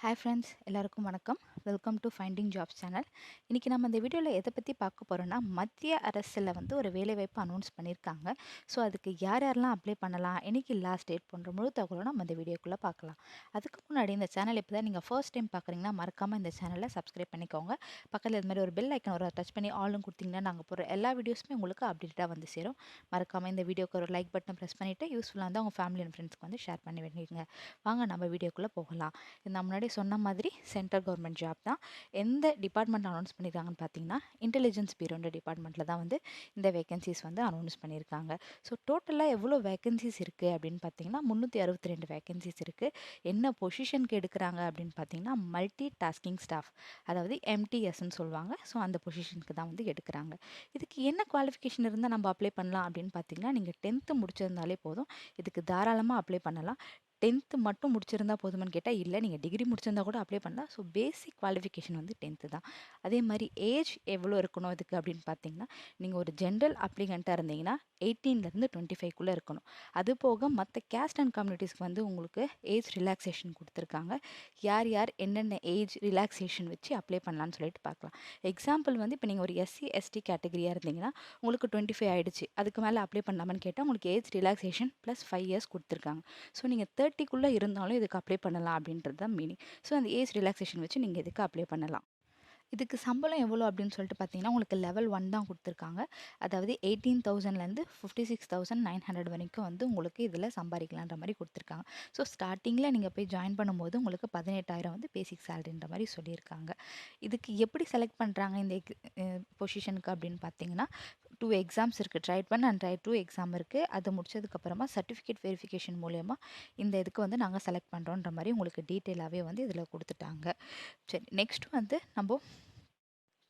Hi friends, எல்லாருக்கும் வணக்கம். Welcome to finding jobs channel. இன்றைக்கி நம்ம இந்த வீடியோவில் எதை பற்றி பார்க்க போகிறோன்னா, மத்திய அரசில் வந்து ஒரு வேலைவாய்ப்பு அனௌன்ஸ் பண்ணியிருக்காங்க. ஸோ அதுக்கு யார் யாரெல்லாம் அப்ளை பண்ணலாம், என்னைக்கு லாஸ்ட் டேட் போன்ற முழு தகவலும் நம்ம இந்த வீடியோக்குள்ளே பார்க்கலாம். அதுக்கு முன்னாடி இந்த சேனல் இப்போ தான் நீங்கள் ஃபர்ஸ்ட் டைம் பார்க்குறீங்கன்னா மறக்காமல் இந்த சேனலை சப்ஸ்கிரைப் பண்ணிக்கோங்க. பக்கத்தில் இது மாதிரி ஒரு பெல் ஐக்கன் ஒரு டச் பண்ணி ஆளும் கொடுத்தீங்கன்னா நாங்கள் போகிற எல்லா வீடியோஸுமே உங்களுக்கு அப்டேட்டாக வந்து சேரும். மறக்காமல் இந்த வீடியோக்கு ஒரு லைக் பட்டன் ப்ரெஸ் பண்ணிவிட்டு யூஸ்ஃபுல்லாக இருந்தால் உங்கள் ஃபேமிலி அண்ட் ஃப்ரெண்ட்ஸ்க்கு வந்து ஷேர் பண்ணி வேண்டிங்க. வாங்க நம்ம வீடியோக்குள்ளே போகலாம். நான் முன்னாடி சொன்ன மாதிரி சென்ட்ரல் கவர்மெண்ட் ஜாப் தான். எந்த டிபார்ட்மெண்ட் அனௌன்ஸ் பண்ணியிருக்காங்கன்னு பார்த்தீங்கன்னா, இன்டெலிஜென்ஸ் பியூரோன்ற டிபார்ட்மெண்ட்டில் தான் வந்து இந்த வேகன்சிஸ் வந்து அனௌன்ஸ் பண்ணியிருக்காங்க. ஸோ டோட்டலாக எவ்வளோ வேகன்சிஸ் இருக்குது அப்படின்னு பார்த்தீங்கன்னா 362 வேகன்சிஸ் இருக்குது. என்ன பொசிஷனுக்கு எடுக்கிறாங்க அப்படின்னு பார்த்தீங்கன்னா, மல்டி டாஸ்கிங் ஸ்டாஃப், அதாவது எம்டிஎஸ்ன்னு சொல்லுவாங்க. ஸோ அந்த பொசிஷனுக்கு தான் வந்து எடுக்கிறாங்க. இதுக்கு என்ன குவாலிஃபிகேஷன் இருந்தால் நம்ம அப்ளை பண்ணலாம் அப்படின்னு பார்த்தீங்கன்னா, நீங்கள் 10th முடிச்சிருந்தாலே போதும். இதுக்கு தாராளமாக அப்ளை பண்ணலாம். 10th மட்டும் முடிச்சிருந்தா போதுமான்னு கேட்டால் இல்லை, நீங்கள் டிகிரி முடிச்சிருந்தா கூட அப்ளை பண்ணலாம். ஸோ பேசிக் குவாலிஃபிகேஷன் வந்து 10th தான். அதே மாதிரி ஏஜ் எவ்வளோ இருக்கணும் இதுக்கு அப்படின்னு பார்த்தீங்கன்னா, நீங்கள் ஒரு ஜென்ரல் அப்ளிகண்ட்டாக இருந்தீங்கன்னா 18லேருந்து 25க்குள்ளே இருக்கணும். அது போக மற்ற கேஸ்ட் அண்ட் கம்யூனிட்டிஸ்க்கு வந்து உங்களுக்கு ஏஜ் ரிலாக்ஸேஷன் கொடுத்துருக்காங்க. யார் யார் என்னென்ன ஏஜ் ரிலாக்ஸேஷன் வச்சு அப்ளை பண்ணலான்னு சொல்லிட்டு பார்க்கலாம். எக்ஸாம்பிள் வந்து இப்போ நீங்கள் ஒரு எஸ்சி எஸ்டி கேட்டகரியாக இருந்தீங்கன்னா உங்களுக்கு 25 ஆகிடுச்சு, அதுக்கு மேலே அப்ளை பண்ணலாமான்னு கேட்டால் உங்களுக்கு ஏஜ் ரிலாக்ஸேஷன் ப்ளஸ் 5 இயர்ஸ் கொடுத்துருக்காங்க. ஸோ நீங்கள் 30க்குள்ளே இருந்தாலும் இதுக்கு அப்ளை பண்ணலாம் அப்படின்றது தான் மீனிங். ஸோ அந்த ஏஜ் ரிலாக்ஸேஷன் வச்சு நீங்கள் இதுக்கு அப்ளை பண்ணலாம். இதுக்கு சம்பளம் எவ்வளோ அப்படின்னு சொல்லிட்டு பார்த்தீங்கன்னா, உங்களுக்கு லெவல் 1 தான் கொடுத்துருக்காங்க. அதாவது 18,000லேருந்து 56,900 வரைக்கும் வந்து உங்களுக்கு இதில் சம்பாதிக்கலான்ற மாதிரி கொடுத்துருக்காங்க. ஸோ ஸ்டார்டிங்கில் நீங்கள் போய் ஜாயின் பண்ணும்போது உங்களுக்கு 18,000 வந்து பேசிக் சேலரின்ற மாதிரி சொல்லியிருக்காங்க. இதுக்கு எப்படி செலக்ட் பண்ணுறாங்க இந்த பொசிஷனுக்கு அப்படின்னு பார்த்தீங்கன்னா, 2 எக்ஸாம்ஸ் இருக்குது. ட்ரைட் 1 அண்ட் ட்ரைட் 2 எக்ஸாம் இருக்குது. அது முடிச்சதுக்கப்புறமா சர்டிஃபிகேட் வெரிஃபிகேஷன் மூலயமா இந்த இதுக்கு வந்து நாங்கள் செலக்ட் பண்ணுறோன்ற மாதிரி உங்களுக்கு டீட்டெயிலாகவே வந்து இதில் கொடுத்துட்டாங்க. சரி, நெக்ஸ்ட் வந்து நம்ம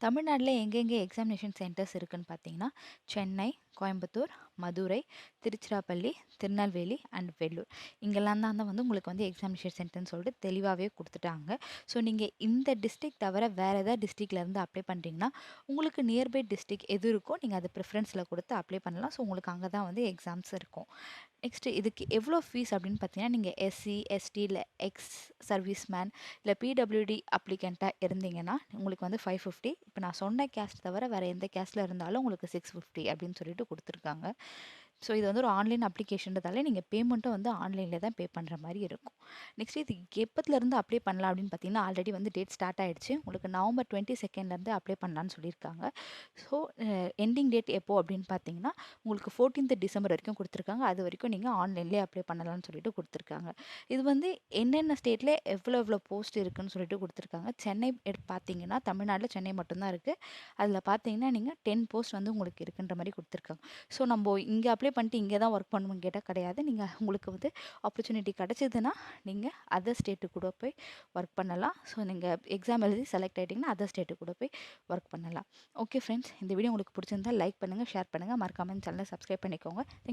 தமிழ்நாட்டில் எங்கெங்கே எக்ஸாமினேஷன் சென்டர்ஸ் இருக்குதுன்னு பார்த்தீங்கன்னா, சென்னை, கோயம்புத்தூர், மதுரை, திருச்சிராப்பள்ளி, திருநெல்வேலி அண்ட் வெள்ளூர். இங்கெல்லாம் தான் வந்து உங்களுக்கு வந்து எக்ஸாமினேஷன் சென்டர்னு சொல்லிட்டு தெளிவாகவே கொடுத்துட்டாங்க. ஸோ நீங்கள் இந்த டிஸ்ட்ரிக்ட் தவிர வேறு ஏதாவது டிஸ்ட்ரிக்ட்லேருந்து அப்ளை பண்ணுறீங்கன்னா, உங்களுக்கு நியர்பை டிஸ்ட்ரிக்ட் எது இருக்கோ நீங்கள் அதை ப்ரிஃபரன்ஸில் கொடுத்து அப்ளை பண்ணலாம். ஸோ உங்களுக்கு அங்கே தான் வந்து எக்ஸாம்ஸ் இருக்கும். நெக்ஸ்ட்டு இதுக்கு எவ்வளோ ஃபீஸ் அப்படின்னு பார்த்தீங்கன்னா, நீங்கள் எஸ்சி எஸ்டி இல்லை எக்ஸ் சர்வீஸ்மேன் இல்லை பிடபிள்யூடி அப்ளிகண்ட்டாக இருந்தீங்கன்னா உங்களுக்கு வந்து 550. இப்போ நான் சொன்ன கேஸ்ட் தவிர வேறு எந்த கேஸ்ட்டில் இருந்தாலும் உங்களுக்கு 650 அப்படின்னு சொல்லிட்டு கொடுத்துருக்காங்க. ஸோ இது வந்து ஒரு ஆன்லைன் அப்ளிகேஷன்றதால நீங்கள் பேமெண்ட்டும் வந்து ஆன்லைனில் தான் பே பண்ணுற மாதிரி இருக்கும். நெக்ஸ்ட் இது எப்போத்துலேருந்து அப்ளை பண்ணலாம் அப்படின்னு பார்த்தீங்கன்னா, ஆல்ரெடி வந்து டேட் ஸ்டார்ட் ஆகிடுச்சு. உங்களுக்கு நவம்பர் 22nd அப்ளை பண்ணலான்னு சொல்லியிருக்காங்க. ஸோ எண்டிங் டேட் எப்போ அப்படின்னு பார்த்தீங்கன்னா, உங்களுக்கு 14th டிசம்பர் வரைக்கும் கொடுத்துருக்காங்க. அது வரைக்கும் நீங்கள் ஆன்லைன்லேயே அப்ளை பண்ணலாம்னு சொல்லிட்டு கொடுத்துருக்காங்க. இது வந்து என்னென்ன ஸ்டேட்டில் எவ்வளோ எவ்வளோ போஸ்ட் இருக்குதுன்னு சொல்லிட்டு கொடுத்துருக்காங்க. சென்னை பார்த்தீங்கன்னா, தமிழ்நாட்டில் சென்னை மட்டும்தான் இருக்குது. அதில் பார்த்தீங்கன்னா நீங்கள் 10 போஸ்ட் வந்து உங்களுக்கு இருக்குன்ற மாதிரி கொடுத்துருக்காங்க. ஸோ நம்ம இங்கே அப்ளை பண்ணிட்டு இங்கே தான் ஒர்க் பண்ணணும்னு கேட்டால் கிடையாது. நீங்கள் உங்களுக்கு வந்து ஆப்பர்ச்சுனிட்டி கிடச்சிதுன்னா நீங்கள் அதர் ஸ்டேட்டுக்கு கூட போய் ஒர்க் பண்ணலாம். ஸோ நீங்கள் எக்ஸாம் எழுதி செலக்ட் ஆகிட்டிங்கன்னா அதர் ஸ்டேட்டுக்கு கூட போய் ஒர்க் பண்ணலாம். ஓகே ஃப்ரெண்ட்ஸ், இந்த வீடியோ உங்களுக்கு பிடிச்சிருந்தால் லைக் பண்ணுங்கள், ஷேர் பண்ணுங்கள், மறக்காமல் சேனலை சப்ஸ்கிரைப் பண்ணிக்கோங்க. தேங்க்யூ.